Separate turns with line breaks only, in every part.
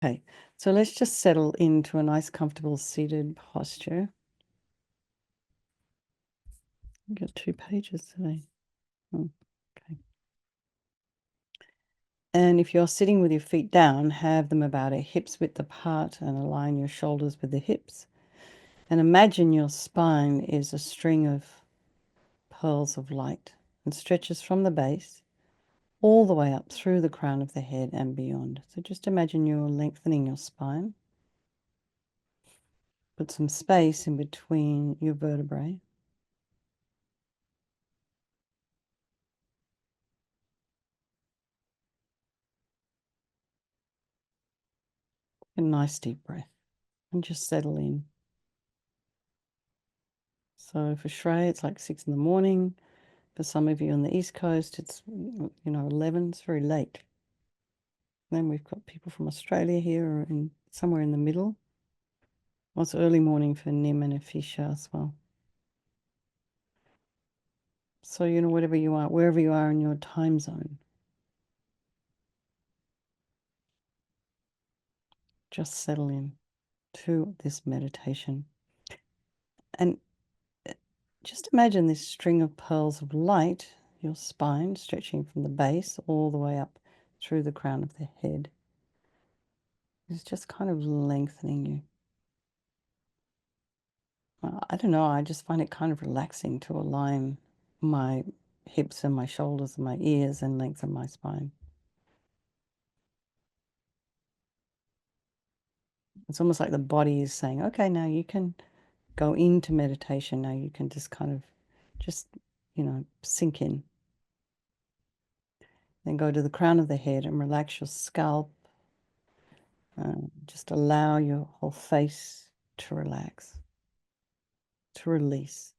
Okay, so let's just settle into a nice, comfortable seated posture. I've got 2 pages today. Okay. And if you're sitting with your feet down, have them about a hip's width apart and align your shoulders with the hips. And imagine your spine is a string of pearls of light and stretches from the base all the way up through the crown of the head and beyond. So just imagine you're lengthening your spine. Put some space in between your vertebrae. A nice deep breath and just settle in. So for Shrey, it's like 6 in the morning. For some of you on the East Coast, it's, 11. It's very late. Then we've got people from Australia here or somewhere in the middle. Well, it's early morning for Nim and Afisha as well. So, whatever you are, wherever you are in your time zone, just settle in to this meditation. And just imagine this string of pearls of light, your spine stretching from the base all the way up through the crown of the head. It's just kind of lengthening you. I don't know, I just find it kind of relaxing to align my hips and my shoulders and my ears and lengthen my spine. It's almost like the body is saying, okay, now you can go into meditation. Now you can just kind of sink in. Then go to the crown of the head and relax your scalp. Just allow your whole face to relax, to release.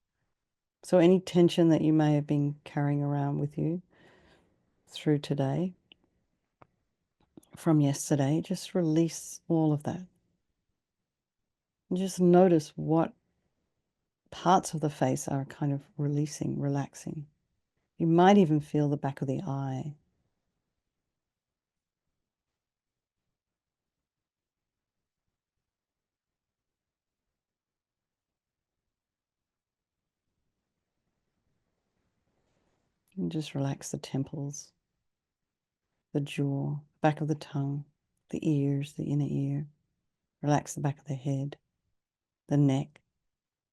So any tension that you may have been carrying around with you through today, from yesterday, just release all of that. And just notice what parts of the face are kind of releasing, relaxing. You might even feel the back of the eye. And just relax the temples, the jaw, back of the tongue, the ears, the inner ear. Relax the back of the head, the neck,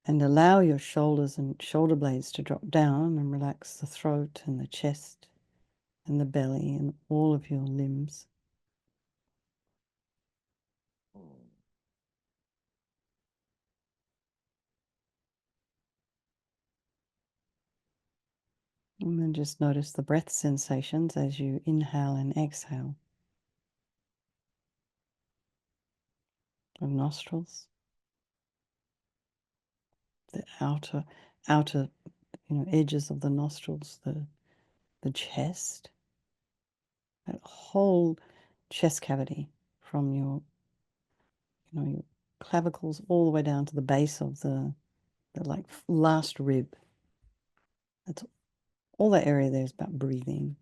and allow your shoulders and shoulder blades to drop down and relax the throat and the chest and the belly and all of your limbs. And then just notice the breath sensations as you inhale and exhale. The nostrils, the outer edges of the nostrils, the chest, that whole chest cavity from your clavicles all the way down to the base of the like last rib. That's all that area there is about breathing.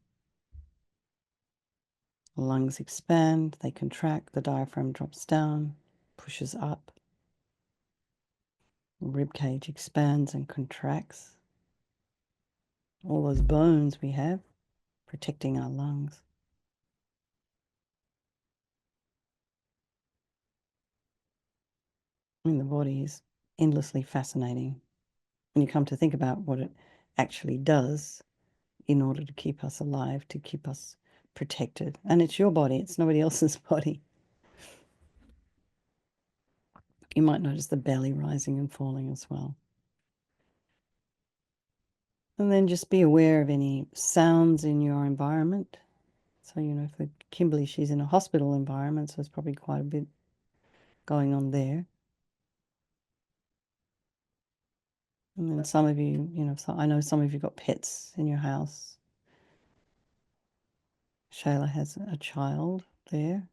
The lungs expand, they contract, the diaphragm drops down, pushes up. The rib cage expands and contracts. All those bones we have protecting our lungs. I mean, the body is endlessly fascinating when you come to think about what it actually does in order to keep us alive, to keep us protected. And it's your body, it's nobody else's body. You might notice the belly rising and falling as well. And then just be aware of any sounds in your environment. So, for Kimberly, she's in a hospital environment, so there's probably quite a bit going on there. And then some of you, I know some of you got pets in your house. Shayla has a child there.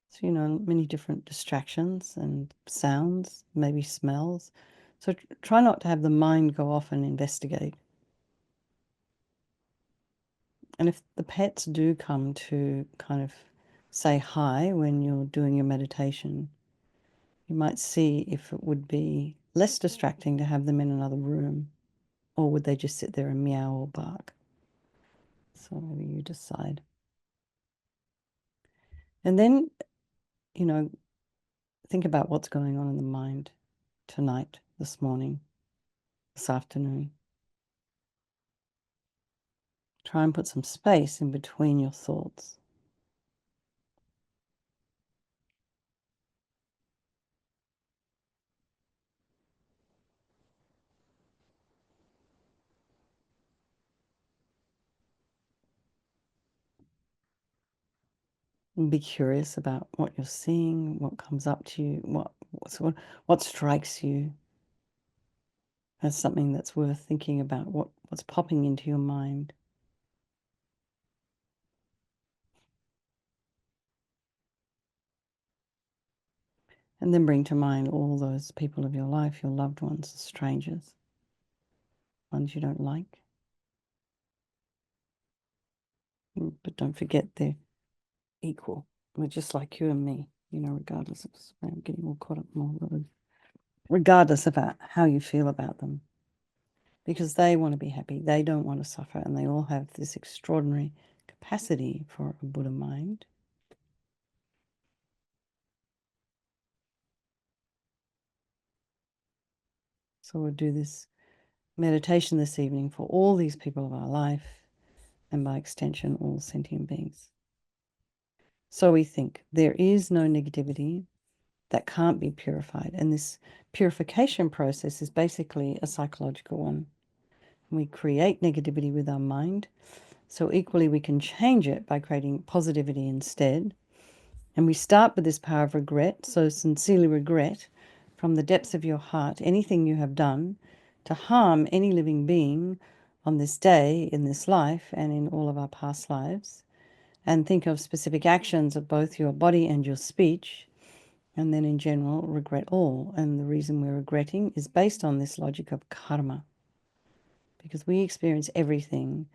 So, many different distractions and sounds, maybe smells. So try not to have the mind go off and investigate. And if the pets do come to kind of say hi when you're doing your meditation, you might see if it would be less distracting to have them in another room, or would they just sit there and meow or bark? So maybe you decide. And then, think about what's going on in the mind tonight, this morning, this afternoon. Try and put some space in between your thoughts. And be curious about what you're seeing, what comes up to you, what strikes you as something that's worth thinking about, what's popping into your mind. And then bring to mind all those people of your life, your loved ones, strangers, ones you don't like. But don't forget they're equal. They're just like you and me, regardless of, I'm getting all caught up in all those, regardless about how you feel about them. Because they want to be happy. They don't want to suffer. And they all have this extraordinary capacity for a Buddha mind. So we'll do this meditation this evening for all these people of our life, and by extension, all sentient beings. So we think there is no negativity that can't be purified. And this purification process is basically a psychological one. We create negativity with our mind. So equally, we can change it by creating positivity instead. And we start with this power of regret. So sincerely regret from the depths of your heart anything you have done to harm any living being on this day, in this life, and in all of our past lives. And think of specific actions of both your body and your speech. And then in general, regret all. And the reason we're regretting is based on this logic of karma. Because we experience everything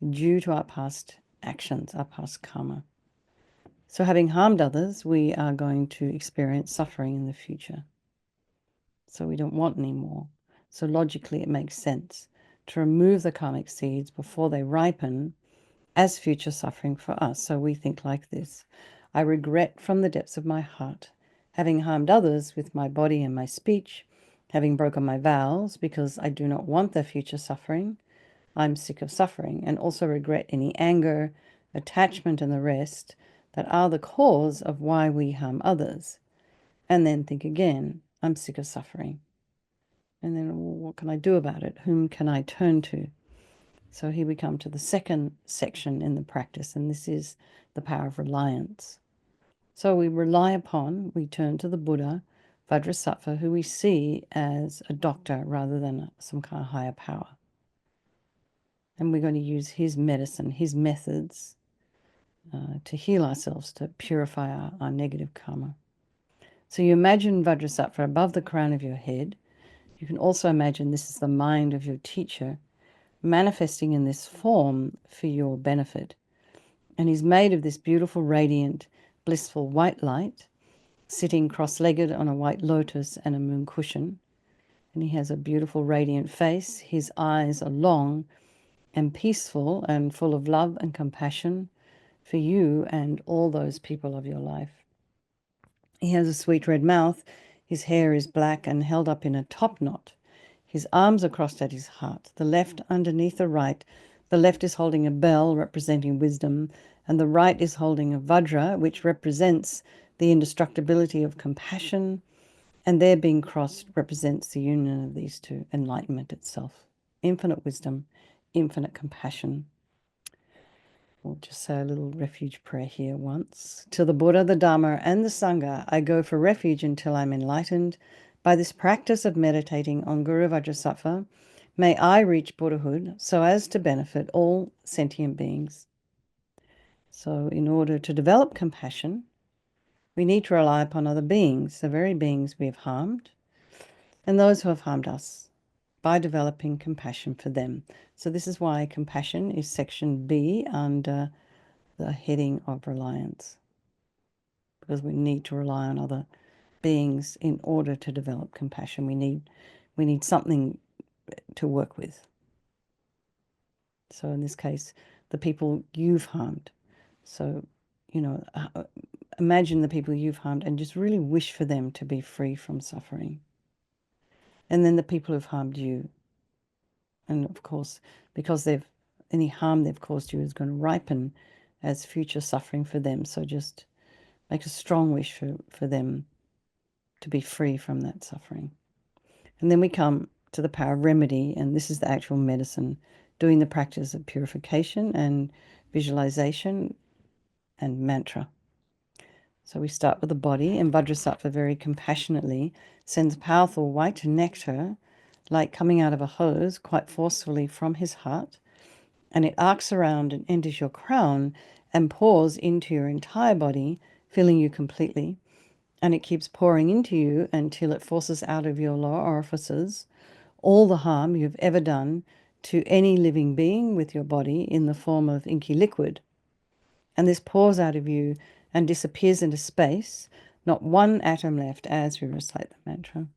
due to our past actions, our past karma. So having harmed others, we are going to experience suffering in the future. So we don't want any more. So logically, it makes sense to remove the karmic seeds before they ripen as future suffering for us. So we think like this: I regret from the depths of my heart having harmed others with my body and my speech, having broken my vows because I do not want their future suffering. I'm sick of suffering, and also regret any anger, attachment, and the rest that are the cause of why we harm others. And then think again, I'm sick of suffering. And then, well, what can I do about it? Whom can I turn to? So here we come to the second section in the practice, and this is the power of reliance. So we turn to the Buddha, Vajrasattva, who we see as a doctor rather than some kind of higher power. And we're going to use his medicine, his methods to heal ourselves, to purify our negative karma. So you imagine Vajrasattva above the crown of your head. You can also imagine this is the mind of your teacher manifesting in this form for your benefit. And he's made of this beautiful, radiant, blissful white light, sitting cross-legged on a white lotus and a moon cushion. And he has a beautiful, radiant face. His eyes are long and peaceful and full of love and compassion for you and all those people of your life. He has a sweet red mouth. His hair is black and held up in a top knot. His arms are crossed at his heart, the left underneath the right. The left is holding a bell representing wisdom, and the right is holding a vajra, which represents the indestructibility of compassion, and their being crossed represents the union of these two, enlightenment itself. Infinite wisdom, infinite compassion. We'll just say a little refuge prayer here once. To the Buddha, the Dharma, and the Sangha, I go for refuge until I'm enlightened. By this practice of meditating on Guru Vajrasattva, may I reach Buddhahood so as to benefit all sentient beings. So in order to develop compassion, we need to rely upon other beings, the very beings we have harmed, and those who have harmed us, by developing compassion for them. So this is why compassion is section B under the heading of reliance. because we need to rely on other beings in order to develop compassion. We need something to work with. So in this case, the people you've harmed. So, imagine the people you've harmed and just really wish for them to be free from suffering. And then the people who've harmed you. And of course, because any harm they've caused you is going to ripen as future suffering for them. So just make a strong wish for them to be free from that suffering. And then we come to the power of remedy, and this is the actual medicine, doing the practice of purification and visualization and mantra. So we start with the body, and Vajrasattva very compassionately sends powerful white nectar, like coming out of a hose, quite forcefully from his heart, and it arcs around and enters your crown and pours into your entire body, filling you completely. And it keeps pouring into you until it forces out of your lower orifices all the harm you've ever done to any living being with your body in the form of inky liquid. And this pours out of you and disappears into space, not one atom left as we recite the mantra.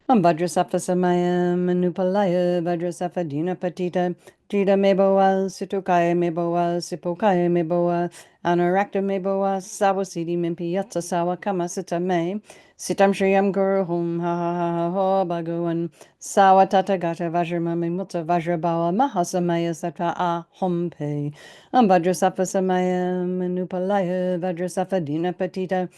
Vajrasattva samaya manupalaya Vajrasattva dina patita Jida meboa situkaya meboa sipokaya meboa Anarakta meboa sawasidi mimpiyatsa sawa kamasita me Sitam shriyam guru hum ha ha ha ha ho bhagavan Sawa tata gata vajramami mutta vajrabawa mahasamaya sattva ahom pe Vajrasattva samaya manupalaya Vajrasattva dina patita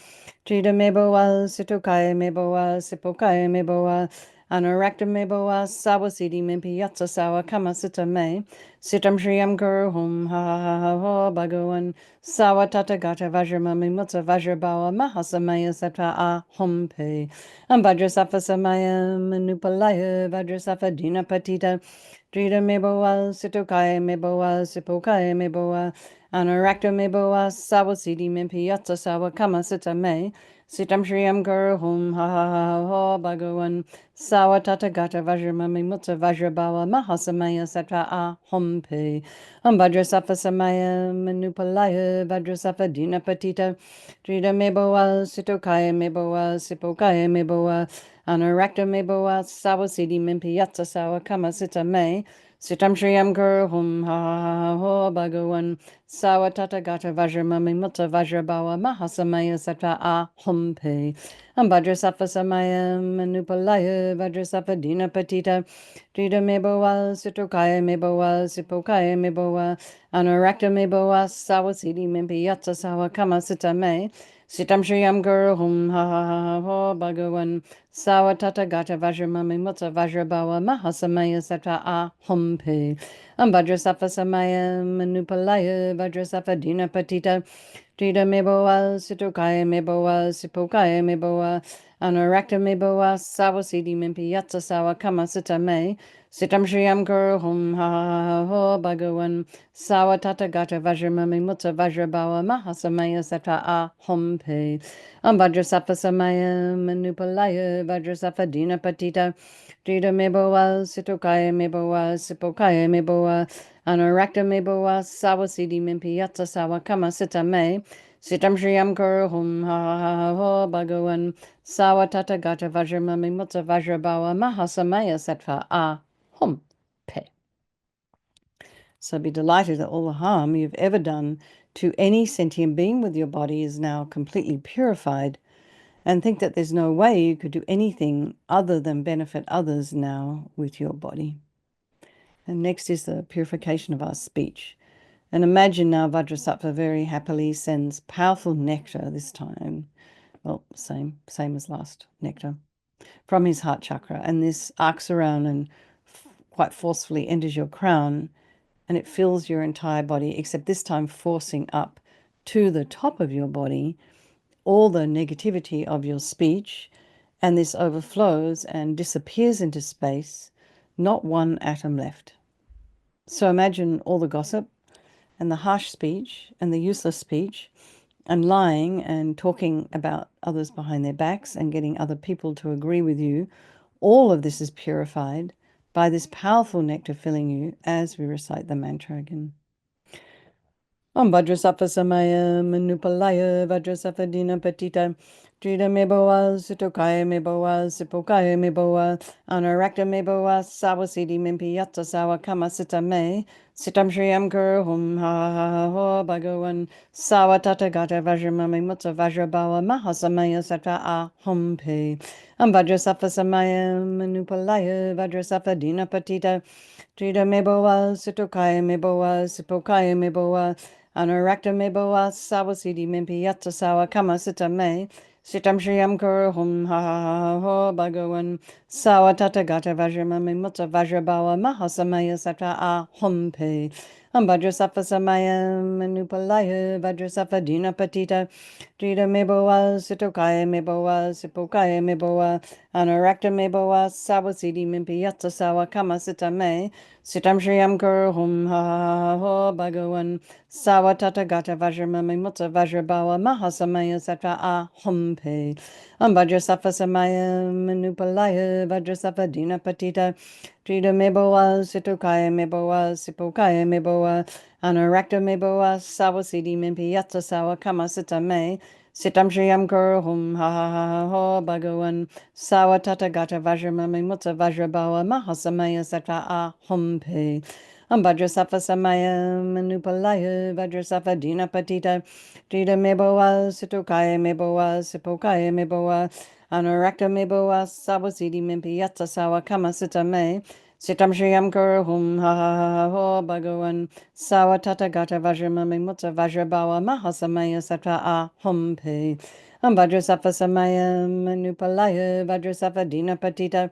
Jida meboa, situkaya meboa, sipokaya meboa, anarakta meboa, sawasidi mimpiyatsa sawa kamasita me, sitam shriyam guru hum ha ha ha ha ho bhagavan, sawa tata gata vajramami mutta vajrabawa mahasamaya sattva ahom pe, vajrasattva samaya manupalaya, vajrasattva dina patita, Jida meboa, situkaya meboa, sipokaya meboa, Anarakta meboa sawasidi mimpiyatsa sawa kamasita me sitam shriyam guru hum ha ha ha ha bhagavan sawa tata gata vajramami mutta vajrabawa mahasamaya sattva ahom pe vajrasattva samaya manupalaya vajrasattva dina patita Jida meboa situkaya meboa sipokaya meboa Anarakta meboa sawasidi mimpiyatsa sawa kamasita me Sitam shriyam guru hum ha ha ha ho bhagavan sawa tata gata vajramami mutta vajrabawa mahasamaya sattva ahom pe vajrasattva samaya manupalaya vajrasattva dina patita Jida meboa situkaya meboa sipokaya meboa Anarakta meboa sawasidi mimpiyatsa sawa kamasita me Sitam shriyam guru hum ha ha ha ho bhagavan sawa tata gata vajramami mutta vajrabawa mahasamaya sattva ahom pe vajrasattva samaya manupalaya vajrasattva dina patita Jida meboa situkaya meboa sipokaya meboa Anarakta meboa sawasidi mimpiyatsa sawa kamasita me Sitam shriyam guru hum ha ha ha ho bhagavan sawa tata gata vajramami mutta vajrabawa mahasamaya sattva ahom pe vajrasattva samaya manupalaya vajrasattva dina patita Jida meboa situkaya meboa sipokaya meboa Anarakta meboa sawasidi mimpiyatsa sawa kamasita me Sitam shriyam guru hum ha ha ha ho bhagavan sawa tata gata vajramami mutta vajrabawa mahasamaya sattva ahom pe. So be delighted that all the harm you've ever done to any sentient being with your body is now completely purified, and think that there's no way you could do anything other than benefit others now with your body. And next is the purification of our speech. And imagine now Vajrasattva very happily sends powerful nectar this time. Well, same as last nectar from his heart chakra. And this arcs around and quite forcefully enters your crown, and it fills your entire body, except this time forcing up to the top of your body all the negativity of your speech, and this overflows and disappears into space, not one atom left. So imagine all the gossip and the harsh speech and the useless speech and lying and talking about others behind their backs and getting other people to agree with you. All of this is purified by this powerful nectar filling you as we recite the mantra again. Vajrasattva Samaya Manupalaya Vajrasattva Dina Patita Trita Meboa Sutokaya Meboa Sipokaya Meboa Anarakta Meboa Sawasidi Mimpiyata Sawa Kama Sita Me Sitam Shriyam Kur Hum Ha Ha Ha Ho Bhagavan Sawa Tata Gata Vajramami Mutta Vajrabawa Mahasamaya Satra A Hum Pe Vajrasattva Samaya Manupalaya Vajrasattva Dina Patita Trita Meboa Sutokaya Meboa Sipokaya Meboa Anurakta meboa sawasidi mimpi yatta sawa kama sita me. Sitam shriyam kuru hum ha ha ha ho bhagavan. Sawa tata gata vajramami mutta vajrabawa mahasamaya satra a hum pe. Vajrasattva samaya manupalaya vajrasattva dina patita. Trita meboa sitokaya meboa sipokaya meboa. Anurakta meboa sawasidi mimpi yatta sawa kama sita me. Sitam shriyam kuru hum ha ha ha ho bhagavan. Sawatata gata vajramami mutta vajrabawa mahasamaya satra a humpe. Vajrasattva samaya manupalaya vajrasattva dina patita. Trida meboa situkaya meboa sipokaya meboa. Anarakta meboa sawasidi mimpi yatsa sawa kama sita me. Sitam shriyam kuru hum ha ha ha ha ho bhagavan. Sawatata gata vajramami mutta vajrabawa mahasamaya satra a humpe. Vajrasattva samaya manupalaya vajrasattva dina patita trita meboa situkaya meboa sipokaya meboa anurakta meboa sawasidi mimpi yatsa sawa kama sita me sitam shriyam kuru hum ha ha ha ha ho bhagavan sawa tata gata vajramami mutta vajrabawa mahasamaya satra a hum pe vajrasattva samaya manupalaya vajrasattva dina patita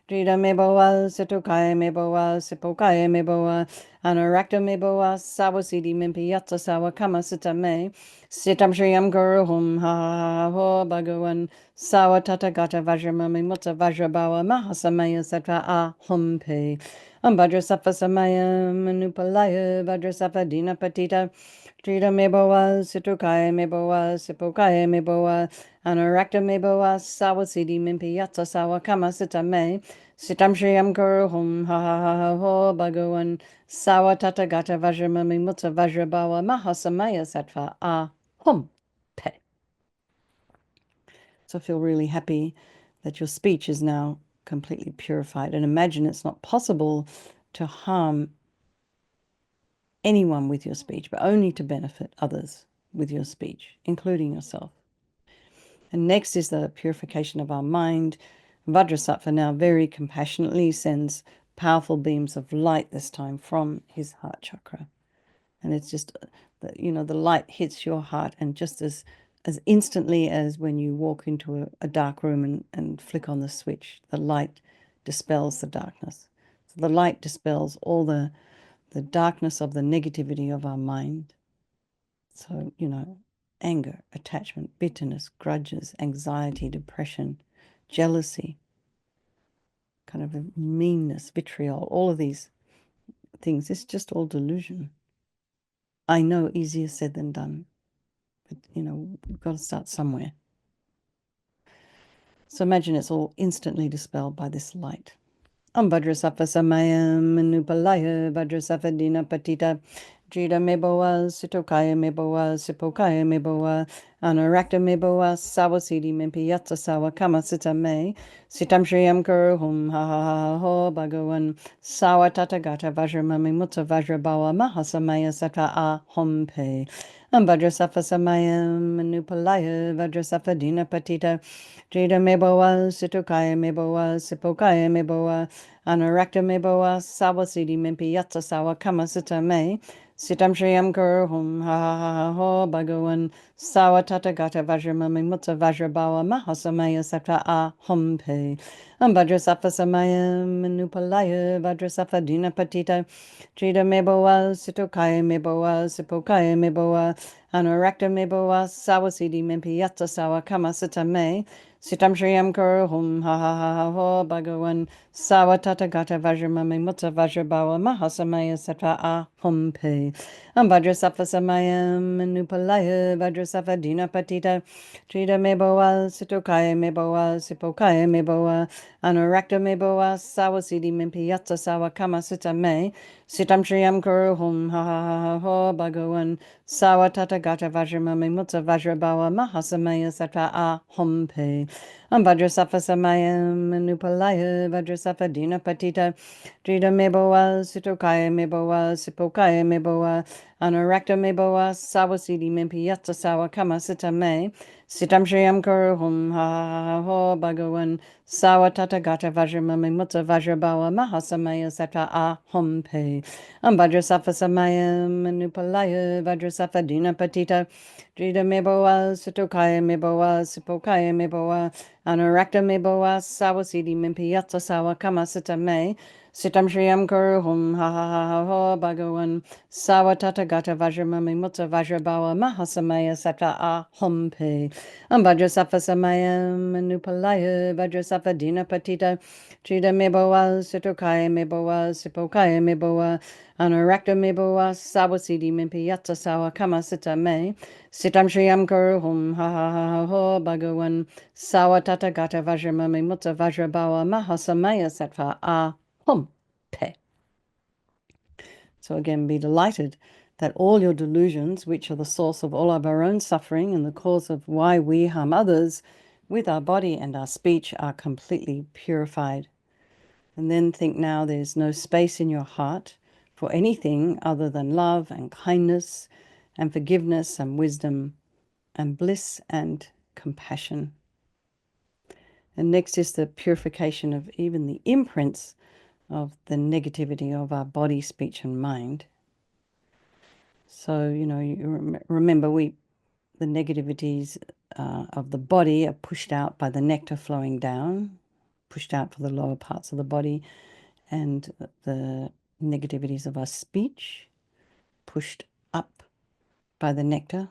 Trita meboa, situkaya meboa, sipokaya meboa, anurakta meboa, sawasidi mimpi yatsa sawa kama sita me, sitam shriyam guru hum ha ha ha ho bhagavan, sawa tata gata vajramami mutta vajrabawa mahasamaya satra a hum pe. Vajrasattva samaya manupalaya vajrasattva dina patita, Trita meboa, situkaya meboa, sipokaya meboa, anurakta meboa, sawasidi mimpi yatsa sawa kama sita me, Sitam shriyam kuru hum ha ha ha ha ho bhagavan sawa tata gata vajramami mutta vajrabawa mahasamaya sattva a hum pe. So feel really happy that your speech is now completely purified, and imagine it's not possible to harm anyone with your speech, but only to benefit others with your speech, including yourself. And next is the purification of our mind. Vajrasattva now very compassionately sends powerful beams of light this time from his heart chakra. And it's just, the light hits your heart, and just as instantly as when you walk into a dark room and flick on the switch, the light dispels the darkness. So the light dispels all the darkness of the negativity of our mind. So, anger, attachment, bitterness, grudges, anxiety, depression, jealousy, kind of a meanness, vitriol, all of these things. It's just all delusion. I know, easier said than done. But, we've got to start somewhere. So imagine it's all instantly dispelled by this light. Vajrasattva samaya manupalaya vajrasattva dina patita Jida meboa, sitokaya meboa, sipokaya meboa, anurakta meboa, sawasidi mimpi yatsa sawa kama sita me, sitam shriyam kuru hum ha ha ha ho bhagavan, sawa tata gata vajramami mutta vajrabawa mahasamaya sata a hum pe. Vajrasattva samaya manupalaya vajrasattva dina patita Jida meboa, sitokaya meboa, sipokaya meboa, anurakta meboa, sawasidi mimpi yatsa sawa kama sita me, Sitam shriyam kuru hum ha ha ha ha ho bhagavan sawa tata gata vajramami mutta vajrabawa mahasamaya satra a hum pe. Vajrasattva samaya manupalaya vajrasattva dina patita trita meboa sitokaya meboa sipokaya meboa anurakta meboa sawasidi mimpi yatsa sawa kama sita me Sitam Shriyam Kuru Hum Ha Ha Ha Ha Ho Bhagawan Sawatata Gata Vajramame Mutta Vajrabawa Mahasamaya Satra Ahum Pe Vajrasafa Samayam Nupalaya Vajrasafa Dina Patita Trida Meboa Sitokaya Meboa Sipokaya Meboa Anurakta Meboa Sawasidi Mimpiyatsa Sawa Kama Sita Me Sitam Shriyam Kuru Hum Ha Ha Ha Ha Ho Bhagawan Sawatata Gata Vajramame Mutta Vajrabawa Mahasamaya Satra Ahum Pe Vajrasafa Samayam Nupalaya Vajrasafa Dina Patita Drida Meboa Sitokaya Meboa Sipokaya Meboa Anurakta Meboa Sawasidi Mimpiyatsa Sawa Kama Sita Me Sitam Shriyam Kuru Hum Ha Ha Ha Ho Bhagawan Sawatata Gata Vajramame Mutta Vajrabawa Mahasamaya Satra Ahum Pe Vajrasafa Samayam Nupalaya Vajrasafa Dina Patita Drida Meboa Sitokaya Meboa Sipokaya Meboa Anurakta Meboa Sawasidi Mimpiyatsa Sawa Kama Sita Me Sitam Shriyam Kuru Hum Ha Ha Ha Ha Ho Bhagawan Sawatata Gata Vajramame Mutta Vajrabawa Mahasamaya Satra Ahum Pe Vajrasafa Samayam Nupalaya Vajrasafa Dina Patita Trida Meboa Sitokaya Meboa Sipokaya Meboa Anurakta Meboa Sawasidi Mimpiyatsa Sawa Kama Sita Me Sitam Shriyam Kuru Hum Ha Ha Ha Ha Ho Bhagawan Sawatata Gata Vajramame Mutta Vajrabawa Mahasamaya Satra Ahum Pe. So again, be delighted that all your delusions, which are the source of all of our own suffering and the cause of why we harm others with our body and our speech, are completely purified. And then think now there's no space in your heart for anything other than love and kindness and forgiveness and wisdom and bliss and compassion. And next is the purification of even the imprints of the negativity of our body, speech, and mind. So, you remember the negativities of the body are pushed out by the nectar flowing down, pushed out for the lower parts of the body, and the negativities of our speech pushed up by the nectar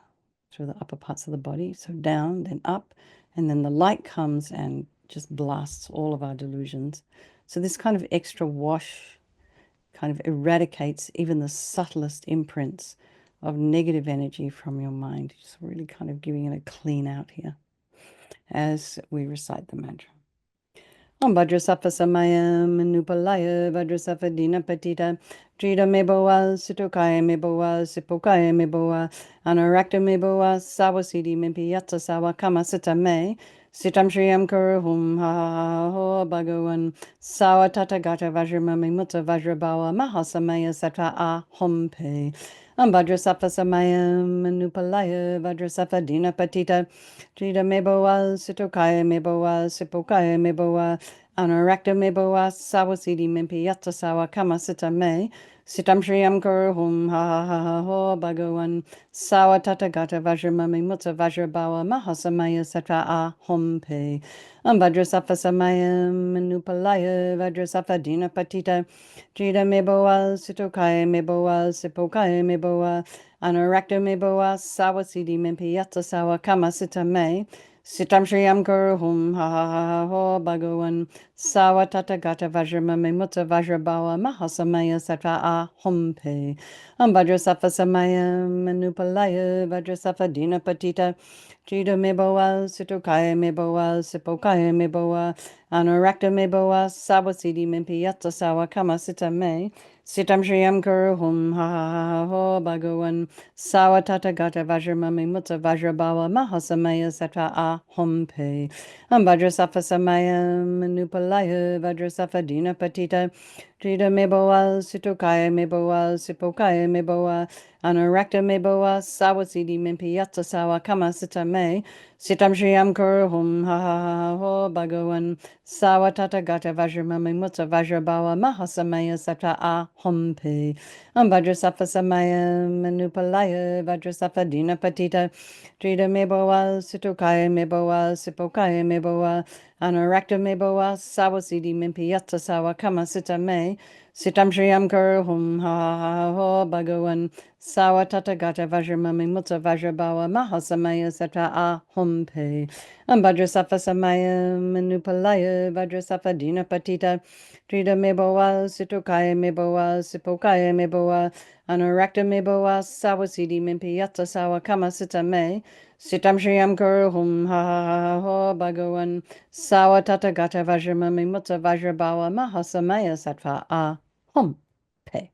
through the upper parts of the body. So down, then up, and then the light comes and just blasts all of our delusions. So this kind of extra wash kind of eradicates even the subtlest imprints of negative energy from your mind. Just really kind of giving it a clean out here as we recite the mantra. Om Vajrasafa Samayam Nupalaya Vajrasafa Dina Patita Trida Meboa Sitokaya Meboa Sipokaya Meboa Anurakta Meboa Sawasidi Mimpiyatsa Sawa Kama Sita Me Sitam Shriyam Kuru Hum Ha Ha Ha Ho Bhagawan Sawa Tata Gata Vajramame Mutta Vajrabawa Mahasamaya Satra Ahum Pe Vajrasafa Samayam Nupalaya Vajrasafa Dina Patita Trida Meboa Sitokaya Meboa Sipokaya Meboa Anurakta Meboa Sawasidi Mimpiyatsa Sawa Kama Sita Me Sitam Shriyam Kuru Hum Ha Ha Ha Ha Ho Bhagawan Sawa Tata Gata Vajramame Mutta Vajrabawa Mahasamaya Satra Ahum Pe Vajrasafa Samayam Nupalaya Vajrasafa Dina Patita Trida Meboa Sitokaya Meboa Sipokaya Meboa Anurakta Meboa Sawasidi Mimpiyatsa Sawa Kama Sita Me Sitam Shriyam Kuru Hum Ha Ha Ha Ha Ho Bhagawan Sawa Tata Gata Vajramame Mutta Vajrabawa Mahasamaya Satra Ahum Pe Vajrasafa Samayam Nupalaya Vajrasafa Dina Patita Trida Meboa Sitokaya Meboa Sipokaya Meboa Anurakta Meboa Sawasidi Mimpiyatsa Sawa Kama Sita Me Sitam Shriyam Kuru Hum Ha Ha Ha Ha Ho Bhagawan Sawa Tata Gata Vajramame Mutta Vajrabawa Mahasamaya Satra Ahum Pe Vajrasafa Samayam Nupalaya Vajrasafa Dina Patita Trida Meboa Sitokaya Meboa Sipokaya Meboa Anurakta Meboa Sawasidi Mimpiyatsa Sawa Kama Sita Me Sitam Shriyam Kuru Hum Ha Ha Ha Ha Ho Bhagawan Sawa Tata Gata Vajramame Mutta Vajrabawa Mahasamaya Satra Ahum Pe Vajrasafa Samayam Nupalaya Vajrasafa Dina Patita Trida Meboa Sitokaya Meboa Sipokaya Meboa Anurakta Meboa Sawasidi Mimpiyatsa Sawa Kama Sita Me Sitam Shriyam Kuru Hum Ha Ha Ha Ho Bhagawan Sawa tata gata vajramami mutta vajrabawa mahasamaya satra ahumpe. Vajrasafa samaya manupalaya vajrasafa dinapatita. Trida mebowa situkaya mebowa sipokaya mebowa. Anurakta mebowa sawasidi mimpiyata sawa kama sita me. Sitam Shriyam Kuruhum Ha Ha Ha Ha Bhagawan Sawa Tata Gata Vajramami Mutta Vajrabawa Mahasamaya Sattva Ahum Pe.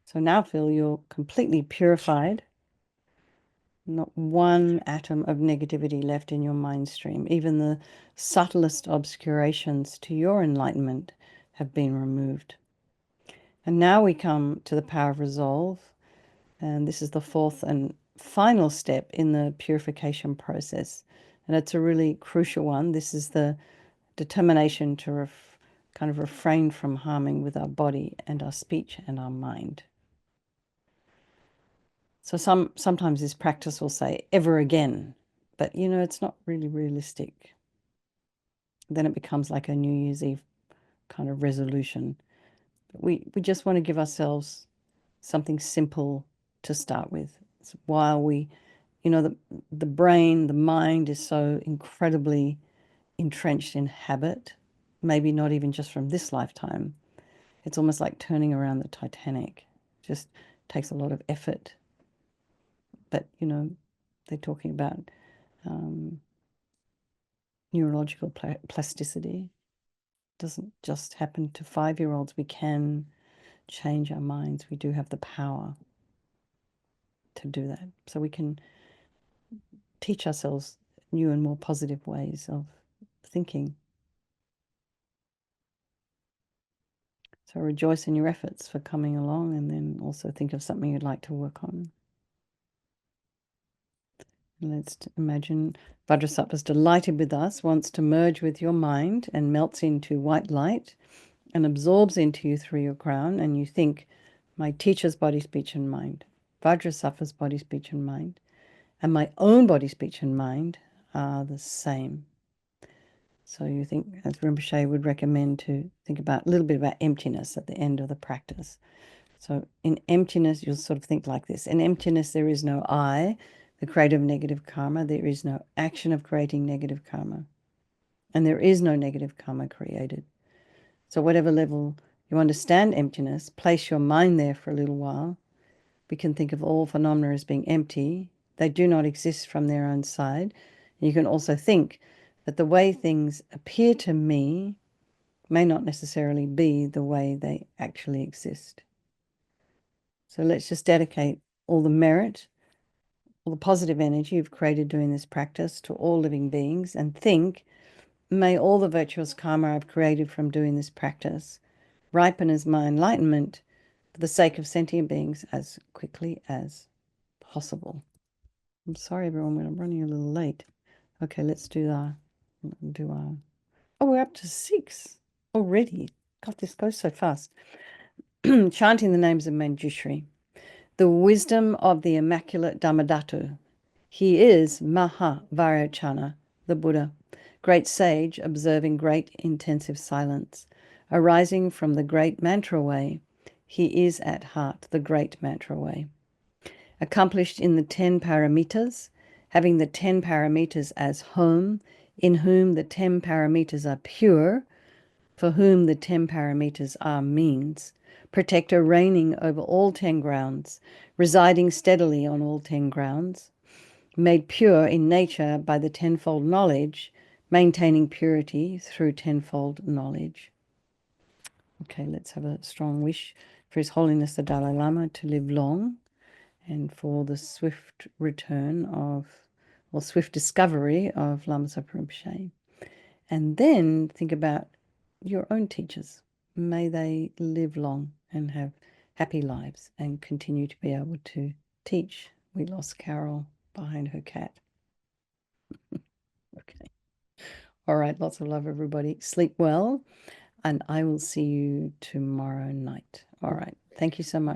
So now feel you're completely purified. Not one atom of negativity left in your mind stream. Even the subtlest obscurations to your enlightenment have been removed. And now we come to the power of resolve. And this is the fourth and final step in the purification process. And it's a really crucial one. This is the determination to kind of refrain from harming with our body and our speech and our mind. So sometimes this practice will say ever again, but it's not really realistic. Then it becomes like a New Year's Eve kind of resolution. We just want to give ourselves something simple to start with. So while we, the brain, the mind is so incredibly entrenched in habit, maybe not even just from this lifetime. It's almost like turning around the Titanic. Just takes a lot of effort. But, they're talking about neurological plasticity. It doesn't just happen to 5-year-olds. We can change our minds. We do have the power to do that. So we can teach ourselves new and more positive ways of thinking. So rejoice in your efforts for coming along, and then also think of something you'd like to work on. Let's imagine Vajrasattva is delighted with us, wants to merge with your mind and melts into white light and absorbs into you through your crown, and you think, my teacher's body, speech, and mind, Vajrasattva's body, speech, and mind, and my own body, speech, and mind are the same. So you think, as Rinpoche would recommend, to think about a little bit about emptiness at the end of the practice. So in emptiness, you'll sort of think like this. In emptiness, there is no I, the creator of negative karma. There is no action of creating negative karma. And there is no negative karma created. So whatever level you understand emptiness, place your mind there for a little while. We can think of all phenomena as being empty. They do not exist from their own side. You can also think that the way things appear to me may not necessarily be the way they actually exist. So let's just dedicate all the merit, all the positive energy you've created doing this practice to all living beings, and think, may all the virtuous karma I've created from doing this practice ripen as my enlightenment for the sake of sentient beings as quickly as possible. I'm sorry, everyone, I'm running a little late. Okay, let's do oh, we're up to 6 already. God, this goes so fast. Chanting the names of Manjushri. The wisdom of the Immaculate Dhammadhatu. He is Mahavarachana, the Buddha, great sage observing great intensive silence. Arising from the great mantra way, he is at heart the great mantra way. Accomplished in the 10 paramitas, having the 10 paramitas as home, in whom the 10 paramitas are pure, for whom the 10 paramitas are means, protector reigning over all 10 grounds, residing steadily on all 10 grounds, made pure in nature by the tenfold knowledge, maintaining purity through tenfold knowledge. Okay, let's have a strong wish for His Holiness the Dalai Lama to live long, and for the swift return of, or swift discovery of Lama Zopa Rinpoche. And then think about your own teachers. May they live long and have happy lives and continue to be able to teach. We lost Carol behind her cat. Okay. All right. Lots of love, everybody. Sleep well, and I will see you tomorrow night. All right. Thank you so much.